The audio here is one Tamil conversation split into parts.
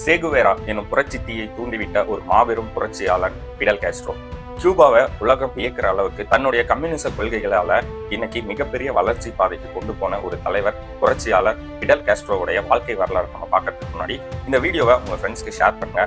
சேகுவேரா எனும் புரட்சி தீயை தூண்டிவிட்ட ஒரு மாபெரும் புரட்சியாளர் பிடல் காஸ்ட்ரோ. கியூபாவை உலகம் வியக்கிற அளவுக்கு தன்னுடைய கம்யூனிச கொள்கைகளால இன்னைக்கு மிகப்பெரிய வளர்ச்சி பாதைக்கு கொண்டு போன ஒரு தலைவர், புரட்சியாளர் பிடல் காஸ்ட்ரோவுடைய வாழ்க்கை வரலாறு நம்ம பார்க்கறதுக்கு முன்னாடி இந்த வீடியோவை உங்க ஃப்ரெண்ட்ஸ்க்கு ஷேர் பண்ணுங்க.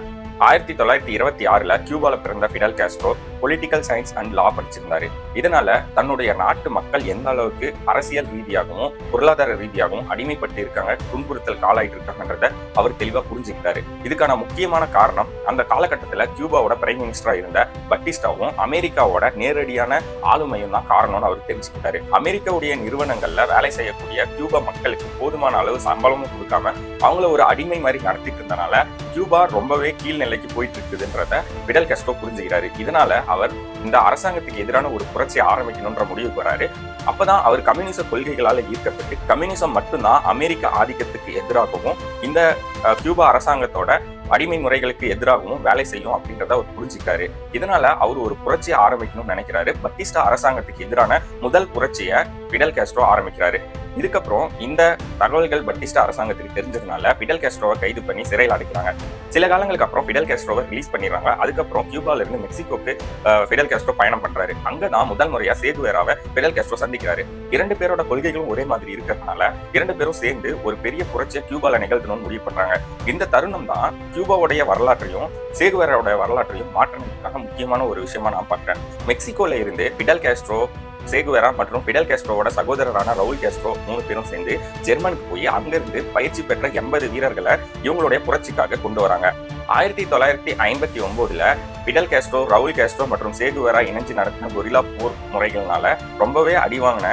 1926 கியூபால பிறந்த Fidel Castro political science and law படிச்சிருந்தாரு. இதனால தன்னுடைய நாட்டு மக்கள் எந்த அளவுக்கு அரசியல் ரீதியாகவும் பொருளாதார ரீதியாகவும் அடிமைப்பட்டு இருக்காங்க, துன்புறுத்தல் காலாயிட்டு இருக்காங்கன்றத அவர் தெளிவா புரிஞ்சுக்கிட்டாரு. இதுக்கான முக்கியமான காரணம், அந்த காலகட்டத்துல கியூபாவோட பிரைம் மினிஸ்டரா இருந்த பட்டிஸ்டாவும் அமெரிக்காவோட நேரடியான ஆளுமையும் தான் காரணம்னு அவர் தெரிஞ்சுக்கிட்டாரு. அமெரிக்காவுடைய நிறுவனங்கள்ல வேலை செய்யக்கூடிய கியூபா மக்களுக்கு போதுமான அளவு சம்பளமும் கொடுக்காம அவங்கள ஒரு அடிமை மாதிரி நடத்திட்டு இருந்தனால கியூபா ரொம்பவே கீழ்நிலைக்கு போயிட்டு இருக்குதுன்றத பிடல் காஸ்ட்ரோ புரிஞ்சுக்கிறாரு. இதனால அவர் இந்த அரசாங்கத்துக்கு எதிரான ஒரு புரட்சியை ஆரம்பிக்கணும்ன்ற முடிவுக்கு வராரு. அப்பதான் அவர் கம்யூனிச கொள்கைகளால ஈர்க்கப்பட்டு கம்யூனிசம் மட்டும்தான் அமெரிக்க ஆதிக்கத்துக்கு எதிராகவும் இந்த கியூபா அரசாங்கத்தோட அடிமை முறைகளுக்கு எதிராகவும் வேலை செய்யும் அப்படின்றத அவர் புரிஞ்சுக்கிறாரு. இதனால அவர் ஒரு புரட்சியை ஆரம்பிக்கணும்னு நினைக்கிறாரு. பட்டிஸ்டா அரசாங்கத்துக்கு எதிரான முதல் புரட்சியை பிடல் காஸ்ட்ரோ ஆரம்பிக்கிறாரு. இதுக்கப்புறம் இந்த தகவல்கள் பட்டிஸ்டா அரசாங்கத்துக்கு தெரிஞ்சதுனால பிடல் காஸ்ட்ரோவை கைது பண்ணி சிறையில் அடைக்கிறாங்க. சில காலங்களுக்கு அப்புறம் பிடல் காஸ்ட்ரோவை ரிலீஸ் பண்ணிடுறாங்க. அதுக்கப்புறம் கியூபால இருந்து மெக்சிகோக்கு பிடல் காஸ்ட்ரோ பயணம் பண்றாரு. அங்கதான் முதல் முறையா சேகுவேராவை பிடல் காஸ்ட்ரோ சந்திக்கிறாரு. இரண்டு பேரோட கொள்கைகளும் ஒரே மாதிரி இருக்கிறதுனால இரண்டு பேரும் சேர்ந்து ஒரு பெரிய புரட்சியை கியூபால நிகழ்த்தணும்னு முடிவு பண்றாங்க. இந்த தருணம் தான் கியூபாவுடைய வரலாற்றையும் சேகுவேராவுடைய வரலாற்றையும் மாற்றினதுக்காக முக்கியமான ஒரு விஷயமா நான் பார்க்கிறேன். மெக்சிகோல இருந்து பிடல் காஸ்ட்ரோ, சேகுவேரா மற்றும் பிடல் காஸ்ட்ரோவோட சகோதரரான ரவுல் காஸ்ட்ரோ 3 பேரும் சேர்ந்து ஜெர்மனுக்கு போய் அங்கிருந்து பயிற்சி பெற்ற 80 வீரர்களை இவங்களுடைய புரட்சிக்காக கொண்டு வராங்க. 1959 பிடல் காஸ்ட்ரோ, ரவுல் காஸ்ட்ரோ மற்றும் சேகுவேரா இணைஞ்சு நடத்தின கொரில்லா போர் முறைகள்னால ரொம்பவே அடிவாங்கின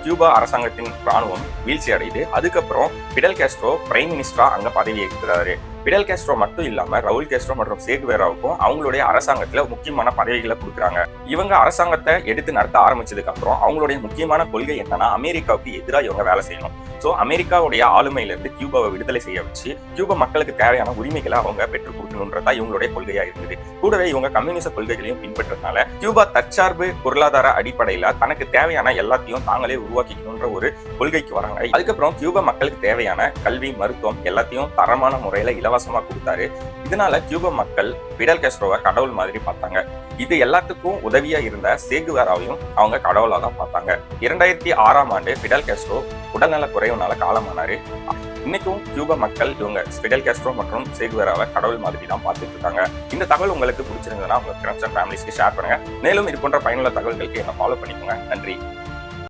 கியூபா அரசாங்கத்தின் ராணுவம் வீழ்ச்சி அடையுது. அதுக்கப்புறம் பிடல் காஸ்ட்ரோ பிரைம் மினிஸ்டரா அங்க பதவி ஏற்கிறாரு. பிடல் காஸ்ட்ரோ மட்டும் இல்லாம ரவுல் காஸ்ட்ரோ மற்றும் சேகுவேராவுக்கும் அவங்களுடைய அரசாங்கத்துல முக்கியமான பதவிகளை கொடுக்குறாங்க. இவங்க அரசாங்கத்தை எடுத்து நடத்த ஆரம்பிச்சதுக்கு அப்புறம் அவங்களுடைய முக்கியமான கொள்கை என்னன்னா, அமெரிக்காவுக்கு எதிராக இவங்க வேலை செய்யணும். ஸோ அமெரிக்காவுடைய ஆளுமையிலிருந்து கியூபாவை விடுதலை செய்ய வச்சு கியூபா மக்களுக்கு தேவையான உரிமைகளை அவங்க பெற்றுக் கொடுக்கணும்ன்றதா இவங்களுடைய கொள்கையா இருந்தது. கூடவே இவங்க கம்யூனிச கொள்கைகளையும் பின்பற்றதுனால கியூபா தற்சார்பு பொருளாதார அடிப்படையில தனக்கு தேவையான எல்லாத்தையும் தாங்களே உருவாக்கிக்கணும்ன்ற ஒரு கொள்கைக்கு வராங்க. அதுக்கப்புறம் கியூபா மக்களுக்கு தேவையான கல்வி, மருத்துவம் எல்லாத்தையும் தரமான முறையில இலவசமா கொடுத்தாரு. இதனால கியூபா மக்கள் பிடல் காஸ்ட்ரோவை கடவுள் மாதிரி பார்த்தாங்க. இது எல்லாத்துக்கும் உதவியா இருந்த சேகுவேராவையும் அவங்க கடவுளா தான் பார்த்தாங்க. 2006 பிடல் காஸ்ட்ரோ உடல்நல குறைவுனால காலமானாரு. இன்னைக்கும் கியூபா மக்கள் இவங்க பிடல் காஸ்ட்ரோ மற்றும் சேகுவேராவை கடவுள் மாதிரி தான் பார்த்துட்டு இருக்காங்க. இந்த தகவல் உங்களுக்கு பிடிச்சிருந்ததுன்னா உங்க ஃப்ரெண்ட்ஸ் அண்ட் ஃபேமிலிஸ்க்கு ஷேர் பண்ணுங்க. மேலும் இது போன்ற பயனுள்ள தகவல்களுக்கு என்ன ஃபாலோ பண்ணிக்கோங்க. நன்றி.